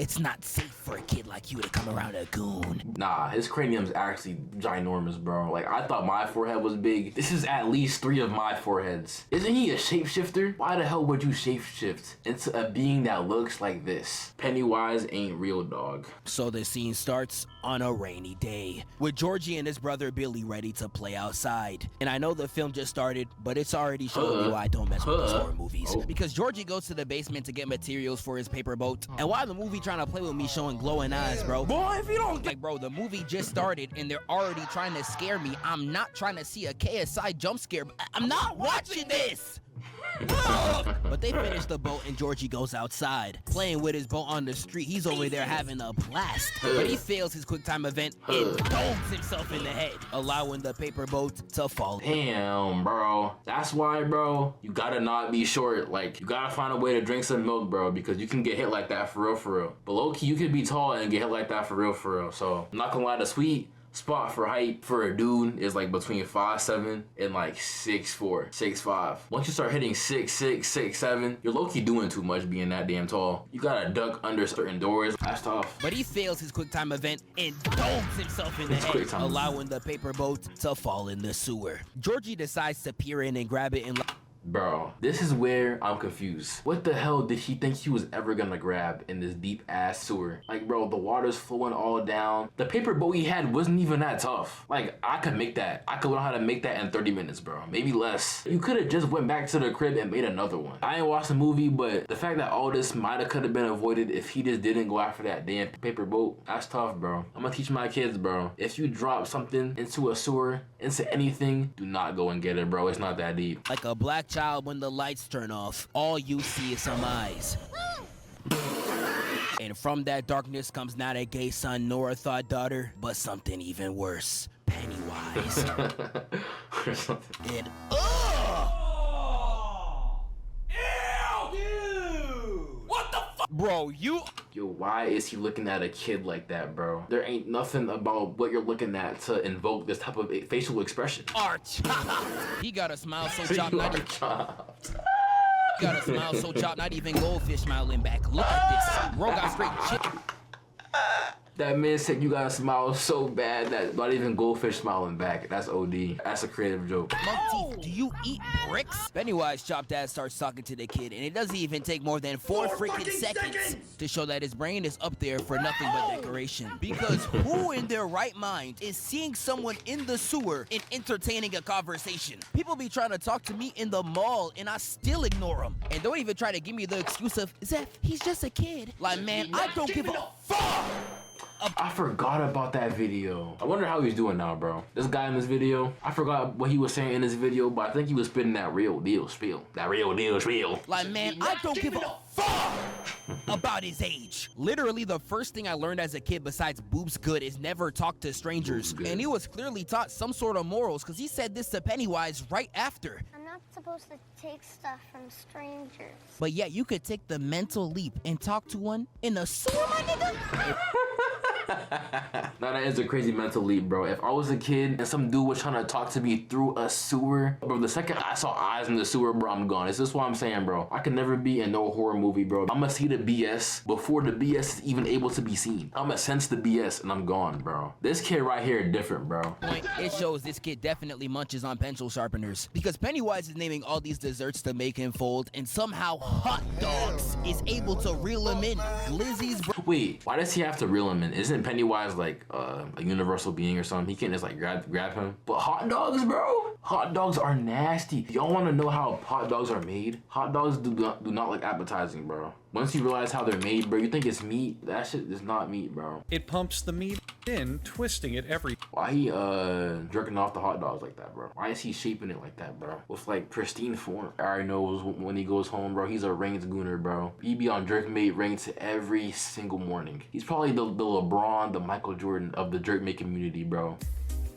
It's not safe for a kid like you to come around a goon. Nah, his cranium's actually ginormous, bro. Like, I thought my forehead was big. This is at least 3 of my foreheads. Isn't he a shapeshifter? Why the hell would you shapeshift into a being that looks like this? Pennywise ain't real, dog. So the scene starts on a rainy day, with Georgie and his brother Billy ready to play outside. And I know the film just started, but it's already showing me why I don't mess with these horror movies. Because Georgie goes to the basement to get materials for his paper boat, and while the movie trying to play with me showing glowing eyes, bro. Boy, if you don't like, bro, the movie just started and they're already trying to scare me. I'm not trying to see a KSI jump scare. I'm not watching this. But they finish the boat and Georgie goes outside, playing with his boat on the street. He's over there having a blast, but he fails his quick time event and domes himself in the head, allowing the paper boat to fall. Damn, bro. That's why, bro, you gotta not be short. Like, you gotta find a way to drink some milk, bro, because you can get hit like that for real, for real. But low-key, you could be tall and get hit like that for real, for real. So, I'm not gonna lie, the sweet spot for height for a dude is like between 5'7" and like 6'4", 6'5". Once you start hitting 6'6", 6'7", you're low-key doing too much being that damn tall. You gotta duck under certain doors. That's tough. But he fails his quick time event and domes himself in the head, allowing the paper boat to fall in the sewer. Georgie decides to peer in and grab it and bro, this is where I'm confused. What the hell did he think he was ever gonna grab in this deep ass sewer? Like, bro, the water's flowing all down. The paper boat he had wasn't even that tough. Like, I could make that. I could learn how to make that in 30 minutes, bro. Maybe less. You could have just went back to the crib and made another one. I ain't watched the movie, but the fact that all this might have could have been avoided if he just didn't go after that damn paper boat, that's tough, bro. I'm gonna teach my kids, bro. If you drop something into a sewer, into anything, do not go and get it, bro. It's not that deep. Like a black child when the lights turn off, all you see is some eyes. And from that darkness comes not a gay son nor a thought daughter, but something even worse. Pennywise. Or something. And ew, dude! What the fuck? Bro, you... Yo, why is he looking at a kid like that, bro? There ain't nothing about what you're looking at to invoke this type of facial expression. Arch. He got a smile so chopped, not even... He got a smile so chopped, not even goldfish smiling back. Look at this. Bro got straight chip. That man said you gotta smile so bad that not even goldfish smiling back. That's OD. That's a creative joke. Monkey, do you eat bricks? Pennywise chopped ass starts talking to the kid, and it doesn't even take more than 4 freaking seconds to show that his brain is up there for nothing but decoration. Because who in their right mind is seeing someone in the sewer and entertaining a conversation? People be trying to talk to me in the mall, and I still ignore them. And don't even try to give me the excuse of, Zeph, he's just a kid. Like, man, I don't give a fuck! I forgot about that video. I wonder how he's doing now, bro. This guy in this video, I forgot what he was saying in this video, but I think he was spitting that real deal spiel. That real deal spiel. Like, man, I don't give a fuck about his age. Literally, the first thing I learned as a kid besides boobs good is never talk to strangers. And he was clearly taught some sort of morals because he said this to Pennywise right after. I'm not supposed to take stuff from strangers. But yet you could take the mental leap and talk to one in a sewer, my nigga? Now that is a crazy mental leap, bro. If I was a kid and some dude was trying to talk to me through a sewer, bro, the second I saw eyes in the sewer, bro, I'm gone. This is what I'm saying, bro. I can never be in no horror movie, bro. I'm gonna see the BS before the BS is even able to be seen. I'm gonna sense the BS and I'm gone, bro. This kid right here is different, bro. It shows this kid definitely munches on pencil sharpeners because Pennywise is naming all these desserts to make him fold, and somehow hot dogs is able to reel him in. Glizzy's Wait, why does he have to reel him in? Isn't Pennywise like a universal being or something? He can't just like grab him. But hot dogs, bro? Hot dogs are nasty. Y'all want to know how hot dogs are made? Hot dogs do not look appetizing, bro. Once you realize how they're made, bro, you think it's meat. That shit is not meat, bro. It pumps the meat in, twisting it every... Why he jerking off the hot dogs like that, bro? Why is he shaping it like that, bro? With like pristine form. I already knows when he goes home, bro, he's a Reigns gooner, bro. He be on Jerkmate Reigns every single morning. He's probably the LeBron, the Michael Jordan of the Jerkmate community, bro.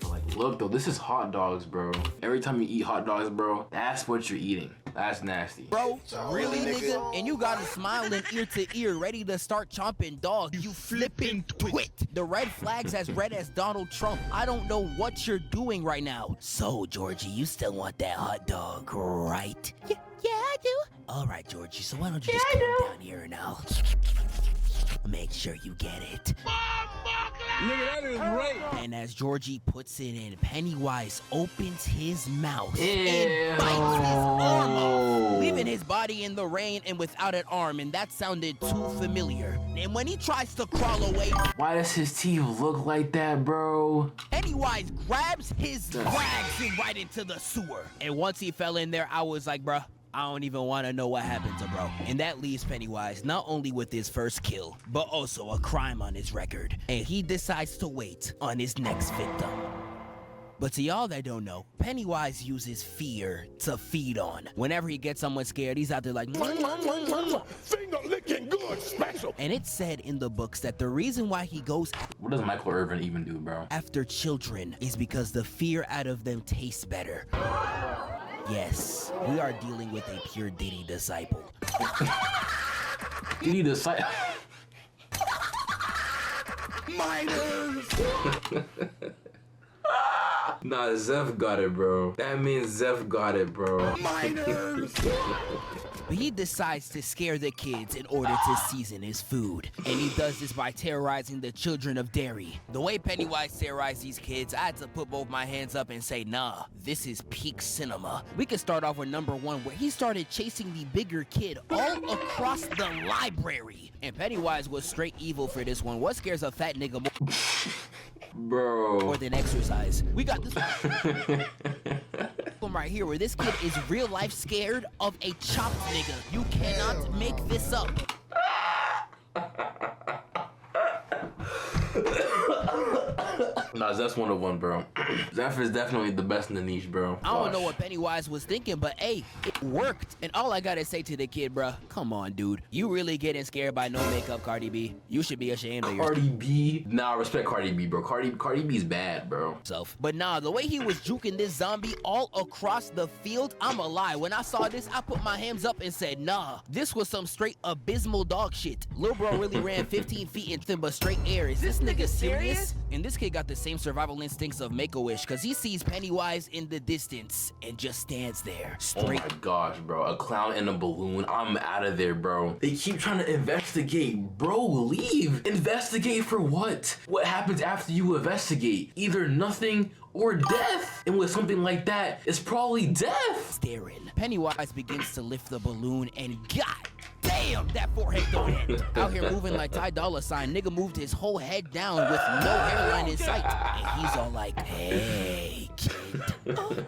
Like, look though, this is hot dogs, bro. Every time you eat hot dogs, bro, that's what you're eating. That's nasty. Bro, really, nigga? And you got a smiling ear to ear, ready to start chomping dog. You flipping twit. The red flag's as red as Donald Trump. I don't know what you're doing right now. So, Georgie, you still want that hot dog, right? Yeah, I do. All right, Georgie, so why don't you just come down here now? make sure you get it. Nigga, that is great. And as Georgie puts it in, Pennywise opens his mouth Ew. and bites his arm off, leaving his body in the rain and without an arm, and that sounded too familiar. And when he tries to crawl away, Why does his teeth look like that, bro? Pennywise grabs his drags him right into the sewer. And once he fell in there, I was like, bruh, I don't even want to know what happened to bro. And that leaves Pennywise not only with his first kill, but also a crime on his record. And he decides to wait on his next victim. But to y'all that don't know, Pennywise uses fear to feed on. Whenever he gets someone scared, he's out there like, Finger licking good special. and it's said in the books that the reason why he goes What does Michael Irvin even do, bro? after children is because the fear out of them tastes better. Yes, we are dealing with a pure Diddy disciple. You need to cite. Miners. Nah, Zeph got it, bro. That means Zeph got it, bro. Miners. But he decides to scare the kids in order to season his food. And he does this by terrorizing the children of Derry. The way Pennywise terrorized these kids, I had to put both my hands up and say, nah, this is peak cinema. We can start off with number 1, where he started chasing the bigger kid all across the library. And Pennywise was straight evil for this one. What scares a fat nigga more Bro. than exercise? We got this one right here where this kid is real life scared of a chopped nigga. You cannot make this up. Nah, Zeph's 101, bro. Zeph is definitely the best in the niche, bro. I don't know what Pennywise was thinking, but hey, it worked. And all I gotta say to the kid, bruh, come on, dude. You really getting scared by no makeup, Cardi B? You should be ashamed of Cardi B. Nah, respect Cardi B, bro. Cardi B's bad, bro. yourself. But nah, the way he was juking this zombie all across the field, I'ma lie. When I saw this, I put my hands up and said, nah, this was some straight abysmal dog shit. Lil bro really ran 15 feet in nothing but straight air. Is this nigga serious? And this kid got the same survival instincts of Make-A-Wish, cause he sees Pennywise in the distance and just stands there, Oh straight. my gosh, bro. A clown in a balloon. I'm out of there, bro. They keep trying to investigate. Bro, leave. Investigate for what? What happens after you investigate? Either nothing or death. And with something like that, it's probably death. Staring. Pennywise begins to lift the balloon and god damn, that forehead don't end. Out here moving like Ty Dolla Sign, nigga moved his whole head down with no hairline in sight. And he's all like, hey, kid.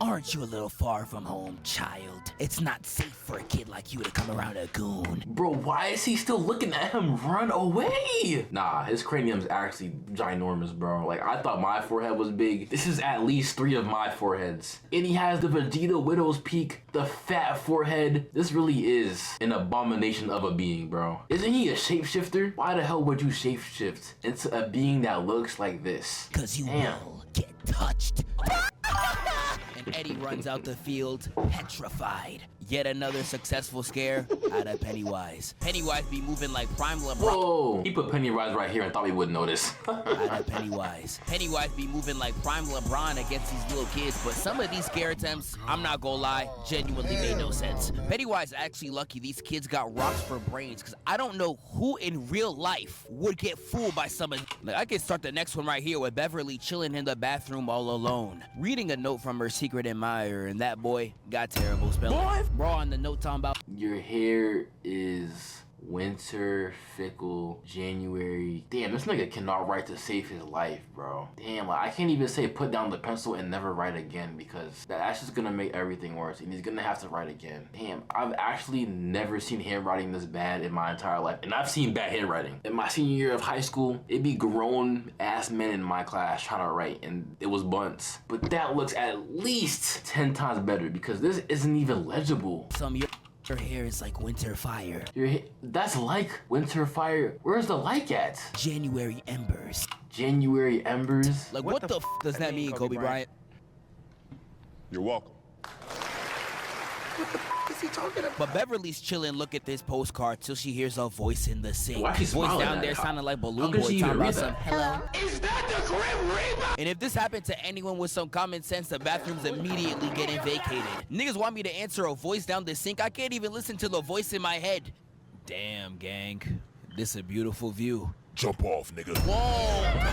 Aren't you a little far from home, child? It's not safe for a kid like you to come around a goon. Bro, why is he still looking at him run away? Nah, his cranium's actually ginormous, bro. Like, I thought my forehead was big. This is at least 3 of my foreheads. And he has the Vegeta Widow's Peak, the fat forehead. This really is an abomination of a being, bro. Isn't he a shapeshifter? Why the hell would you shapeshift into a being that looks like this? Cause you will get touched. And Eddie runs out the field, petrified. Yet another successful scare out of Pennywise. Pennywise be moving like prime LeBron. Whoa! He put Pennywise right here and thought we wouldn't notice. Out of Pennywise. Pennywise be moving like prime LeBron against these little kids, but some of these scare attempts, I'm not gonna lie, genuinely made no sense. Pennywise actually lucky these kids got rocks for brains, because I don't know who in real life would get fooled by some of. Like, I could start the next one right here with Beverly chilling in the bathroom all alone, reading a note from her secret admirer, and that boy got terrible spelling. Bro, on the note talking about Your hair is winter, fickle, January. Damn, this nigga cannot write to save his life, bro. Damn, like, I can't even say put down the pencil and never write again, because that's just gonna make everything worse, and he's gonna have to write again. Damn, I've actually never seen handwriting this bad in my entire life, and I've seen bad handwriting. In my senior year of high school, it'd be grown-ass men in my class trying to write, and it was bunts. But that looks at least 10 times better, because this isn't even legible. some your hair is like winter fire. That's like winter fire. Where's the like at? January embers. January embers. Like, what the f does that mean, Kobe Bryant? You're welcome. What is he talking about? But Beverly's chilling, look at this postcard till she hears a voice in the sink. Why she Voice smiling down at there it? sounding like How Balloon could Boy she talking even about read some that? hello. Is that the Grim Reaper? And if this happened to anyone with some common sense, the bathroom's immediately getting vacated. Niggas want me to answer a voice down the sink. I can't even listen to the voice in my head. Damn, gang. This a beautiful view. Jump off, nigga. Whoa!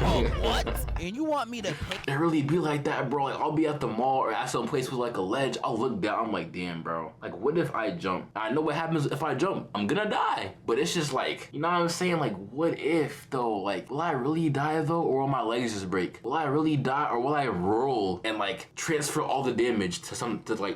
Oh, what? And you want me to pick? It really be like that, bro. Like, I'll be at the mall or at some place with like a ledge. I'll look down. I'm like, damn, bro. Like, what if I jump? I know what happens if I jump. I'm gonna die. But it's just like, you know what I'm saying? Like, what if though? Like, will I really die though, or will my legs just break? Will I really die, or will I roll and like transfer all the damage to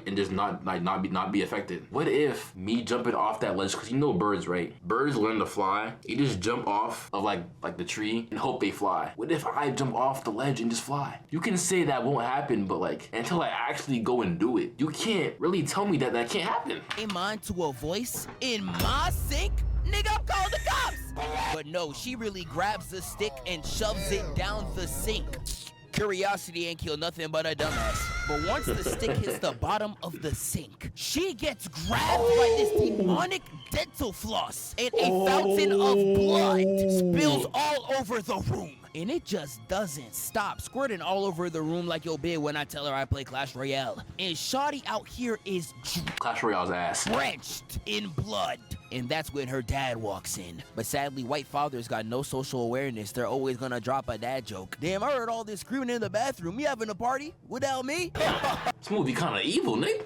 and just not be affected? What if me jumping off that ledge? Cause you know birds, right? Birds learn to fly. You just jump off of like the tree and hope they fly. What if I jump off the ledge and just fly? You can say that won't happen, but like until I actually go and do it, you can't really tell me that can't happen. In mind to a voice in my sink? Nigga, I'm calling the cops! But no, she really grabs the stick and shoves it down the sink. Curiosity ain't kill nothing but a dumbass. But once the stick hits the bottom of the sink, she gets grabbed by this demonic dental floss, and a fountain of blood spills all over the room. And it just doesn't stop, squirting all over the room like your bitch when I tell her I play Clash Royale. And Shawty out here is Clash Royale's ass. drenched in blood. And that's when her dad walks in. But sadly, white fathers got no social awareness. They're always gonna drop a dad joke. Damn, I heard all this screaming in the bathroom. You having a party without me? This movie kind of evil, nigga.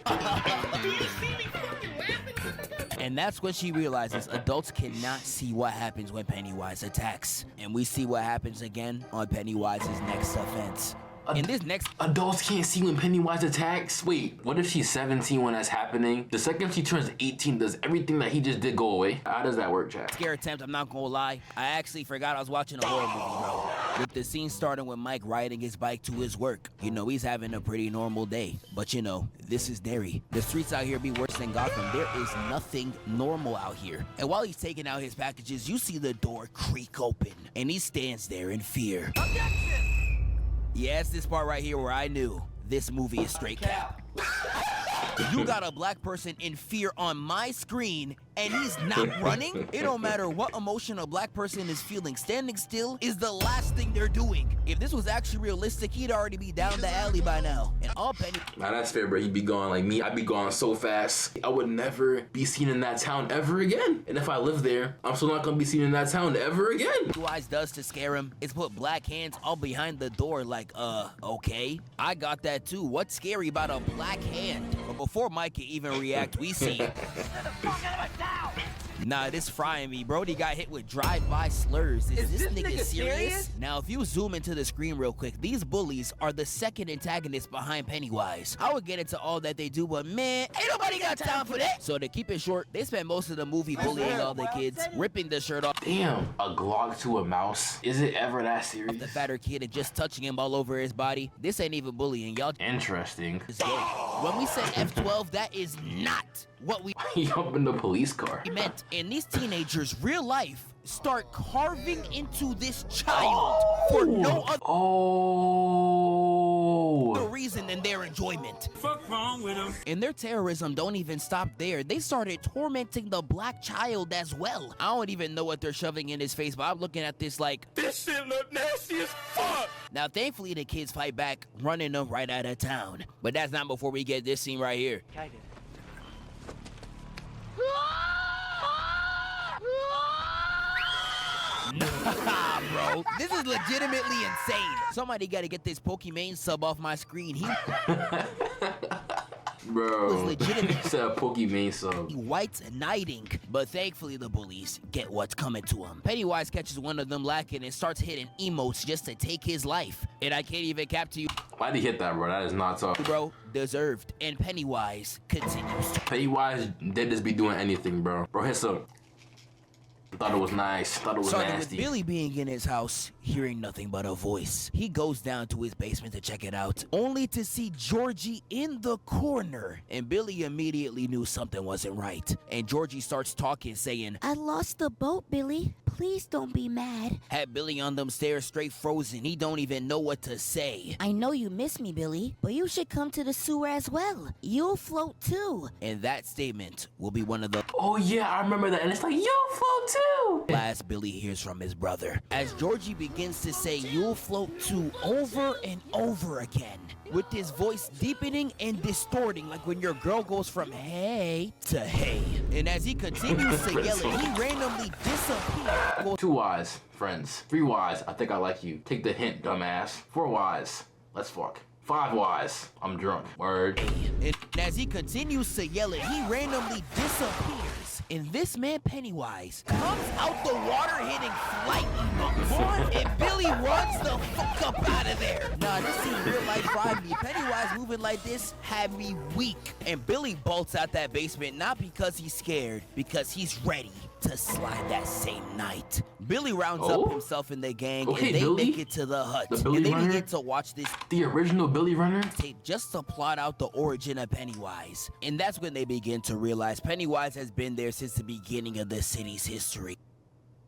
And that's when she realizes adults cannot see what happens when Pennywise attacks. And we see what happens again on Pennywise's next offense. In this next... Adults can't see when Pennywise attacks? Wait, what if she's 17 when that's happening? The second she turns 18, does everything that he just did go away? How does that work, chat? Scare attempt, I'm not gonna lie. I actually forgot I was watching a horror movie, bro. With the scene starting with Mike riding his bike to his work. You know, he's having a pretty normal day. But you know, this is Derry. The streets out here be worse than Gotham. There is nothing normal out here. And while he's taking out his packages, you see the door creak open. And he stands there in fear. Objection! Yeah, it's this part right here where I knew this movie is straight cap. You got a black person in fear on my screen and he's not running? It don't matter what emotion a black person is feeling. Standing still is the last thing they're doing. If this was actually realistic, he'd already be down the alley by now. And all Penny... Nah, that's fair, bro. He'd be gone. Like me, I'd be gone so fast. I would never be seen in that town ever again. And if I live there, I'm still not gonna be seen in that town ever again. Pennywise does to scare him is put black hands all behind the door like, okay. I got that too. What's scary about a black hand? But before Mike can even react, we see... Nah, this frying me. Brody got hit with drive-by slurs. Is this nigga serious? Now, if you zoom into the screen real quick, these bullies are the second antagonist behind Pennywise. I would get into all that they do, but man, ain't nobody got time for that. So to keep it short, they spend most of the movie bullying all the kids, ripping the shirt off. Damn, a Glock to a mouse? Is it ever that serious? The fatter kid and just touching him all over his body. This ain't even bullying, y'all. Interesting. When we said F12, that is not what we Jump in the police car. meant. And these teenagers, real life, start carving into this child for no other reason than their enjoyment. Fuck wrong with them. And their terrorism don't even stop there. They started tormenting the black child as well. I don't even know what they're shoving in his face, but I'm looking at this like, This shit look nasty as fuck. now thankfully the kids fight back, running them right out of town. But that's not before we get this scene right here. Nah, bro. This is legitimately insane. Somebody gotta get this Pokimane sub off my screen. He Bro, was legitimate. He said a Pokimane sub. White knighting, but thankfully the bullies get what's coming to him. Pennywise catches one of them lacking and starts hitting emotes just to take his life. And I can't even cap to you, Why'd he hit that, bro? That is not tough. bro, deserved. And Pennywise continues to... Pennywise did just be doing anything, bro. Bro, hit some. Thought it was nice. Thought it was Starting nasty. with Billy being in his house, hearing nothing but a voice. He goes down to his basement to check it out, only to see Georgie in the corner. And Billy immediately knew something wasn't right. And Georgie starts talking, saying, I lost the boat, Billy. Please don't be mad. had Billy on them stairs straight frozen. He don't even know what to say. I know you miss me, Billy, but you should come to the sewer as well. You'll float too. And that statement will be one of the Oh yeah, I remember that. And it's like, you'll float too. last Billy hears from his brother. As Georgie begins to say, you'll float too, over and over again, with his voice deepening and distorting like when your girl goes from hey to hey. And as he continues to yell it, he randomly disappears 2 wise, friends. 3 wise, I think I like you. Take the hint, dumbass. 4 wise, let's fuck. 5 wise, I'm drunk. Word. And as he continues to yell it, he randomly disappears. And this man, Pennywise, comes out the water hitting flight emotes. And Billy runs the fuck up out of there. Nah, this scene real life vibe me. Pennywise moving like this had me weak. And Billy bolts out that basement not because he's scared, because he's ready to slide that same night. Billy rounds up himself and the gang, and they Billy? make it to the hut. The Billy and they Runner? begin to watch this The original Billy Runner? tape just to plot out the origin of Pennywise. And that's when they begin to realize Pennywise has been there since the beginning of the city's history.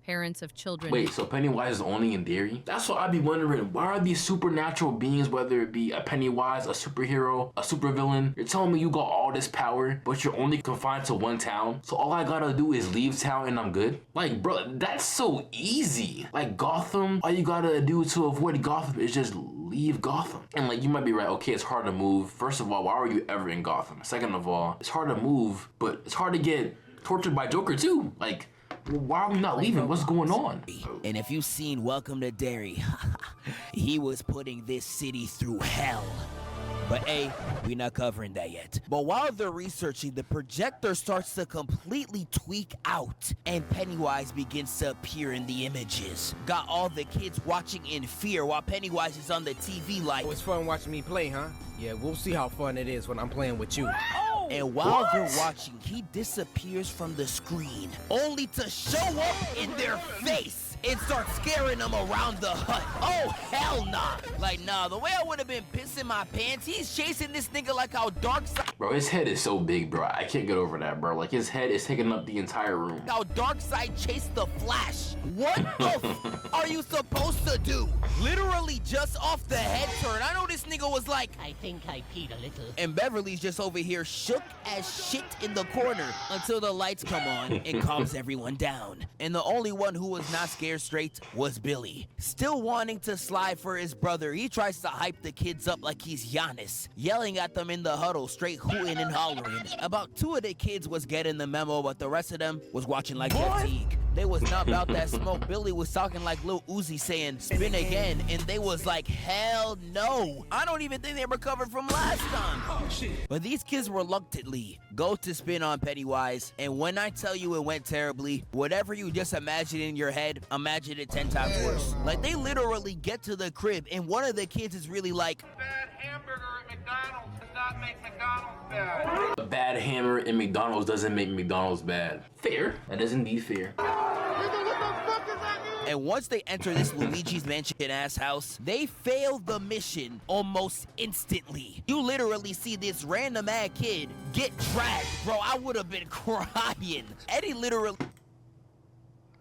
Parents of children. Wait, so Pennywise is only in Derry? That's what I'd be wondering. Why are these supernatural beings, whether it be a Pennywise, a superhero, a supervillain? You're telling me you got all this power, but you're only confined to one town? So all I gotta do is leave town and I'm good? Like, bro, that's so easy. Like Gotham, all you gotta do to avoid Gotham is just leave Gotham. And like, you might be right, okay, it's hard to move. First of all, why were you ever in Gotham? Second of all, it's hard to move, but it's hard to get tortured by Joker too. Like, why are we not leaving? What's going on? And if you've seen Welcome to Derry, he was putting this city through hell. But A, we're not covering that yet. But while they're researching, the projector starts to completely tweak out, and Pennywise begins to appear in the images. Got all the kids watching in fear while Pennywise is on the TV like, It was fun watching me play, huh? Yeah, we'll see how fun it is when I'm playing with you. and while they're watching, he disappears from the screen, only to show up in their face and start scaring them around the hut. Oh, hell nah. Like, nah, the way I would have been pissing my pants, he's chasing this nigga like how Darkseid... Bro, his head is so big, bro. I can't get over that, bro. Like, his head is taking up the entire room. How Darkseid chased the Flash. What the f are you supposed to do? Literally just off the head turn. I know this nigga was like, I think I peed a little. and Beverly's just over here shook as shit in the corner until the lights come on and calms everyone down. And the only one who was not scared straight was Billy. Still wanting to slide for his brother, he tries to hype the kids up like he's Giannis, yelling at them in the huddle, straight hooting and hollering. About 2 of the kids was getting the memo, but the rest of them was watching like Jeff Teague. They was not about that smoke. Billy was talking like Lil Uzi saying, spin again, and they was like, hell no. I don't even think they recovered from last time. But these kids reluctantly go to spin on Pennywise, and when I tell you it went terribly, whatever you just imagine in your head, imagine it 10 times worse. Like, they literally get to the crib, and one of the kids is really like, Bad hamburger at McDonald's does not make McDonald's bad. A bad hammer in McDonald's doesn't make McDonald's bad. Fair. That is indeed fair. and once they enter this Luigi's Mansion ass house, they fail the mission almost instantly. You literally see this random ass kid get dragged. Bro, I would have been crying. Eddie literally...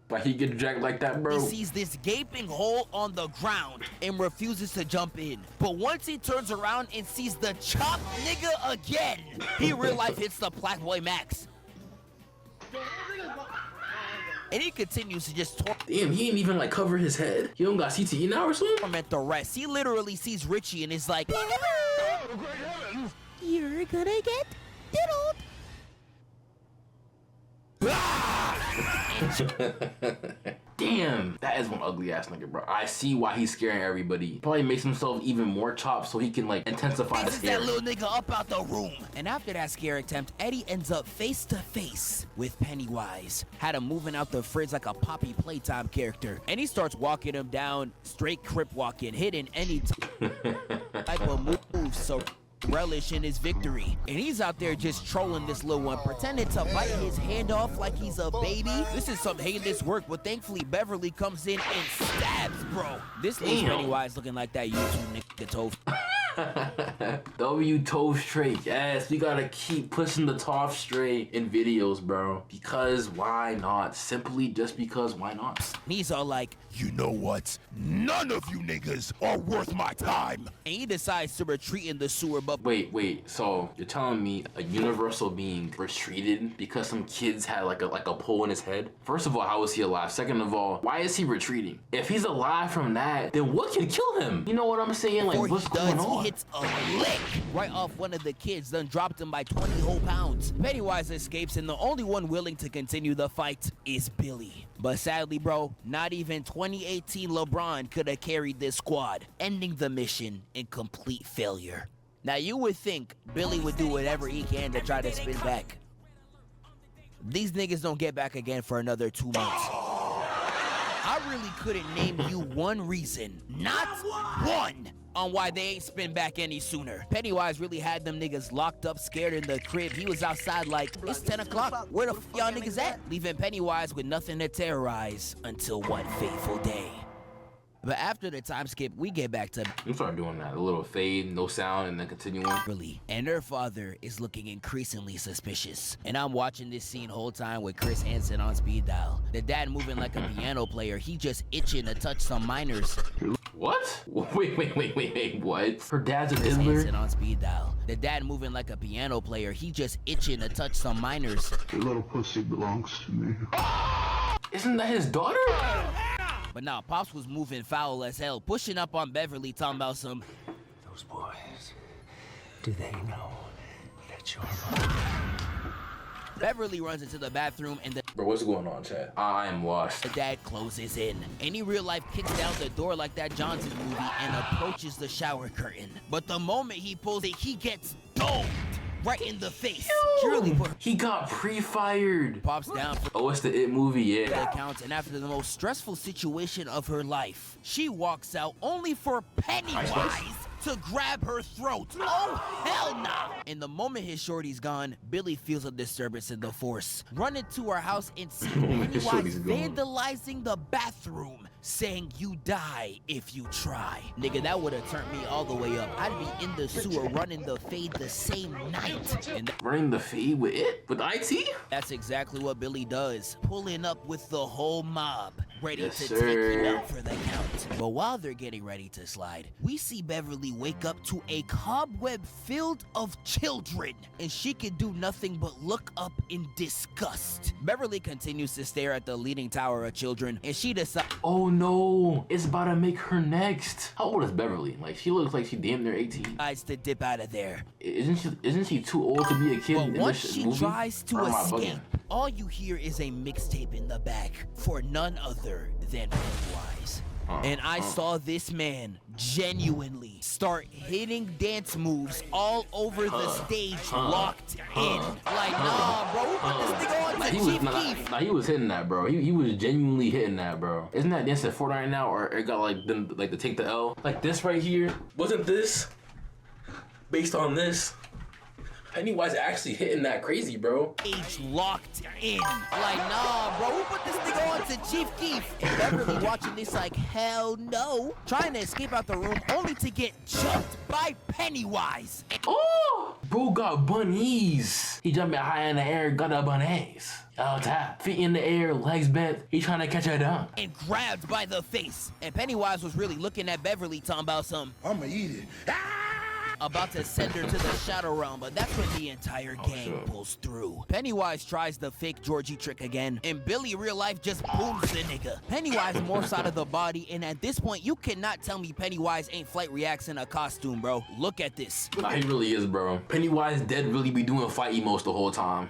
Like he get dragged like that, bro. He sees this gaping hole on the ground and refuses to jump in. But once he turns around and sees the chopped nigga again, he real life hits the Black Boy Max. And he continues to just Damn, he ain't even like cover his head. He don't got CTE now or something? torment the rest. He literally sees Richie and is like, You're gonna get diddled. Damn, that is one ugly ass nigga, bro. I see why he's scaring everybody. Probably makes himself even more chopped so he can like intensify the pisses scare. that little nigga up out the room. And after that scare attempt, Eddie ends up face to face with Pennywise. Had him moving out the fridge like a Poppy Playtime character. And he starts walking him down, straight crip walking, hitting any type of move, so relish in his victory. And he's out there just trolling this little one, pretending to bite his hand off like he's a baby. This is some heinous work, but thankfully Beverly comes in and stabs, bro. This leaves Pennywise looking like that YouTube nigga Toph. W Toph straight. Yes, we gotta keep pushing the Toph straight in videos, bro. Because why not? Simply just because why not? And he's all like, You know what? None of you niggas are worth my time. and he decides to retreat in the sewer, but Wait, so you're telling me a universal being retreated because some kids had like a pole in his head? First of all, how is he alive? Second of all, why is he retreating? If he's alive from that, then what can kill him? You know what I'm saying? Like, before what's he does, going on? he gets a lick right off one of the kids, then dropped him by 20 whole pounds. Pennywise escapes, and the only one willing to continue the fight is Billy. But sadly, bro, not even 2018 LeBron could have carried this squad, ending the mission in complete failure. Now, you would think Billy would do whatever he can to try to spin back. These niggas don't get back again for another 2 months. I really couldn't name you one reason, not one, on why they ain't spin back any sooner. Pennywise really had them niggas locked up, scared in the crib. He was outside like, it's 10 o'clock. Where the f y'all niggas at? Leaving Pennywise with nothing to terrorize until one fateful day. But after the time skip, we get back to I'm start doing that. A little fade, no sound, and then continuing. Beverly, and her father is looking increasingly suspicious. And I'm watching this scene whole time with Chris Hansen on speed dial. The dad moving like a piano player. He just itching to touch some minors. What? Wait, what? Her dad's an Chris Idler? Hansen on speed dial. The dad moving like a piano player. He just itching to touch some minors. Your little pussy belongs to me. Isn't that his daughter? But now Pops was moving foul as hell, pushing up on Beverly, talking about some. Those boys, do they know that you're mine? Beverly runs into the bathroom and the Bro, what's going on, Chad? I am lost. dad closes in. And he real life kicks down the door like that Johnson movie and approaches the shower curtain. But the moment he pulls it, he gets domed right in the face. She really put He got pre-fired. Pops down for Oh, it's the It movie, yeah. accounts, and after the most stressful situation of her life, she walks out only for Pennywise to grab her throat. Oh, hell nah! And the moment his shorty's gone, Billy feels a disturbance in the force. Run into her house and see Pennywise shorty's gone. vandalizing the bathroom, saying you die if you try. Nigga, that would've turned me all the way up. I'd be in the sewer running the fade the same night. And Running the fade with it? With IT? that's exactly what Billy does, pulling up with the whole mob, ready Yes, to sir. take him out for the count. But while they're getting ready to slide, we see Beverly wake up to a cobweb filled of children, and she can do nothing but look up in disgust. Beverly continues to stare at the leaning tower of children, and she decides Oh no, it's about to make her next. How old is Beverly? Like, she looks like she damn near 18. to dip out of there. Isn't she too old to be a kid But in once this she movie? tries to Or am I escape, bugging? all you hear is a mixtape in the back for none other than Pennywise. And I saw this man genuinely start hitting dance moves all over the stage, locked in. Like, nah, bro, we put this nigga on to Chief Keef. He was hitting that, bro. He was genuinely hitting that, bro. Isn't that dance at Fortnite now, or it got like the take the L? Like this right here, wasn't this based on this? Pennywise actually hitting that crazy, bro. Stage locked in. Like, nah, bro, we put this nigga on to Chief Keef. And Beverly watching this like, hell no. Trying to escape out the room only to get jumped by Pennywise. Oh, bro got bunnies. He jumping high in the air, got a bunnies. All tap, feet in the air, legs bent. He trying to catch her down. And grabbed by the face. And Pennywise was really looking at Beverly talking about some, I'ma eat it. about to send her to the Shadow Realm, but that's when the entire gang sure. pulls through. Pennywise tries the fake Georgie trick again, and Billy real life just booms the nigga. Pennywise morphs out of the body, and at this point, you cannot tell me Pennywise ain't Flight Reacts in a costume, bro. Look at this. Nah, he really is, bro. Pennywise dead really be doing fight emotes the whole time.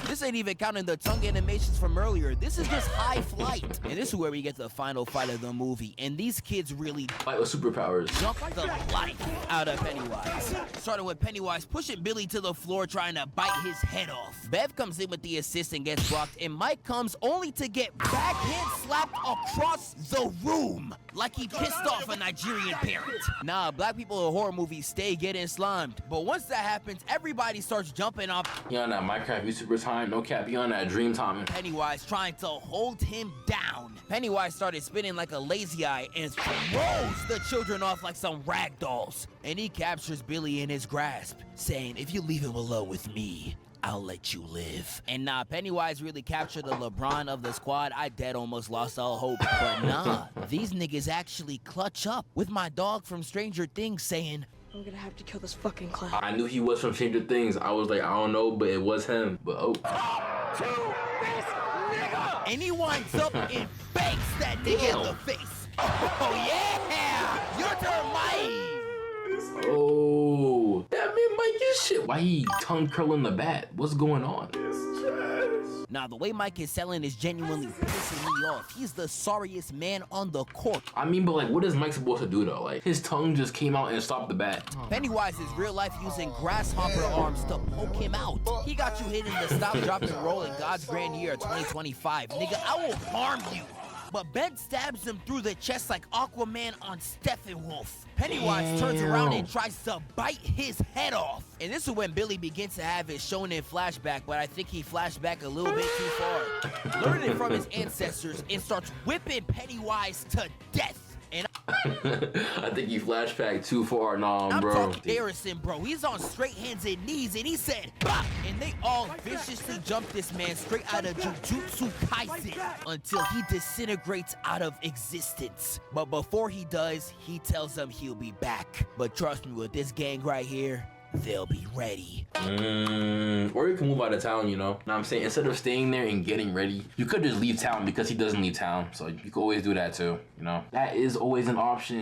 This ain't even counting the tongue animations from earlier. This is just high flight. And this is where we get the final fight of the movie. And these kids really Fight with superpowers. jump the life out of Pennywise. Starting with Pennywise pushing Billy to the floor trying to bite his head off. Bev comes in with the assist and gets blocked, and Mike comes only to get backhand slapped across the room like he pissed off a Nigerian parent. Nah, black people in horror movies stay getting slimed. But once that happens, everybody starts jumping off He on that Minecraft YouTuber time, no cap, he on that dream time. Pennywise trying to hold him down. Pennywise started spinning like a lazy eye and throws the children off like some rag dolls. And he captures Billy in his grasp, saying, if you leave him alone with me, I'll let you live. And nah, Pennywise really captured the LeBron of the squad. I dead almost lost all hope. But nah, these niggas actually clutch up with my dog from Stranger Things saying, I'm gonna have to kill this fucking clown. I knew he was from Stranger Things. I was like, I don't know, but it was him. But oh. and he winds up and bangs that nigga in the face. Oh yeah! Your turn, Mike! Oh, that man Mike is shit. Why he tongue curling the bat? What's going on? Now, the way Mike is selling is genuinely pissing me off. He's the sorriest man on the court. I mean, but like, what is Mike supposed to do though? Like, his tongue just came out and stopped the bat. Pennywise is real life using grasshopper arms to poke him out. He got you hitting the stop, drop, and roll in God's grand year 2025. Nigga, I will harm you. But Ben stabs him through the chest like Aquaman on Steppenwolf. Pennywise turns around and tries to bite his head off. And this is when Billy begins to have his shonen flashback, but I think he flashed back a little bit too far. Learning from his ancestors and starts whipping Pennywise to death. And I think you flashback too far, nah, bro. I'm talking Harrison, bro. He's on straight hands and knees, and he said, "Bah!" And they all viciously jump this man straight out of Jujutsu Kaisen until he disintegrates out of existence. But before he does, he tells them he'll be back. But trust me, with this gang right here, they'll be ready. Or you can move out of town, you know? Now I'm saying, instead of staying there and getting ready, you could just leave town because he doesn't leave town. So you could always do that too, you know? That is always an option.